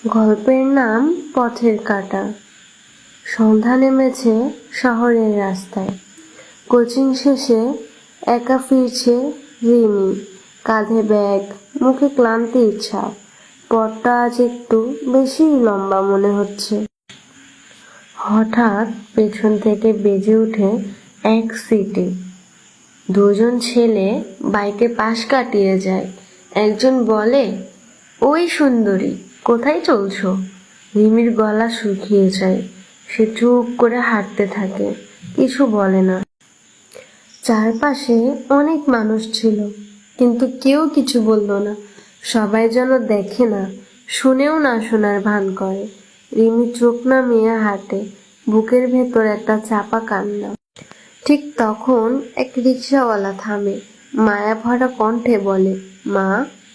গল্পের নাম পথের কাঁটা। সন্ধ্যা নেমেছে শহরের রাস্তায়। কোচিং শেষে একা ফিরছে রিমি, কাঁধে ব্যাগ, মুখে ক্লান্তির ছাপ। পথটা আজ একটু বেশি লম্বা মনে হচ্ছে। হঠাৎ পেছন থেকে বেজে ওঠে এক সিটি। দুজন ছেলে বাইকে পাশ কাটিয়ে যায়। একজন বলে, ওই সুন্দরী, কোথায় চলছো? রিমির গলা শুকিয়ে যায়। সে চুপ করে হাঁটতে থাকে, কিছু বলে না। চারপাশে অনেক মানুষ ছিল, কিন্তু কেউ কিছু বলল না। সবাই যেন দেখে না, শুনেও না শোনার ভান করে। রিমি চোখ নামিয়ে হাঁটে, বুকের ভেতর একটা চাপা কান্না। ঠিক তখন এক রিকশাওয়ালা থামে, মায়া ভরা কণ্ঠে বলে, মা,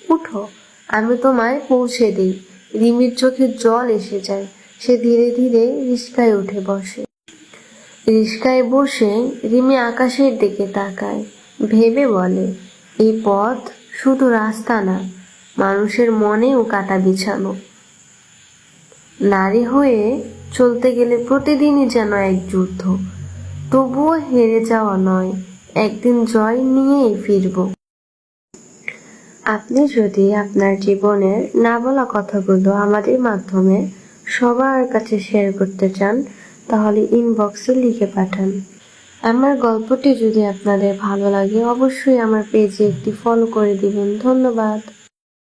উঠো, আমি তোমায় পৌঁছে দিই। রিমির চোখে জল এসে যায়। সে ধীরে ধীরে রিস্কায় উঠে বসে। রিস্কায় বসে রিমি আকাশের দিকে তাকায়, ভেবে বলে, এই পথ শুধু রাস্তা না, মানুষের মনেও কাটা বিছানো। নারী হয়ে চলতে গেলে প্রতিদিনই যেন এক যুদ্ধ, তবুও হেরে যাওয়া নয়, একদিন জয় নিয়েই ফিরব। আপনি যদি আপনার জীবনের না বলা কথাগুলো আমাদের মাধ্যমে সবার কাছে শেয়ার করতে চান, তাহলে ইনবক্সে লিখে পাঠান। আমার গল্পটি যদি আপনাদের ভালো লাগে, অবশ্যই আমার পেজে একটি ফলো করে দিবেন। ধন্যবাদ।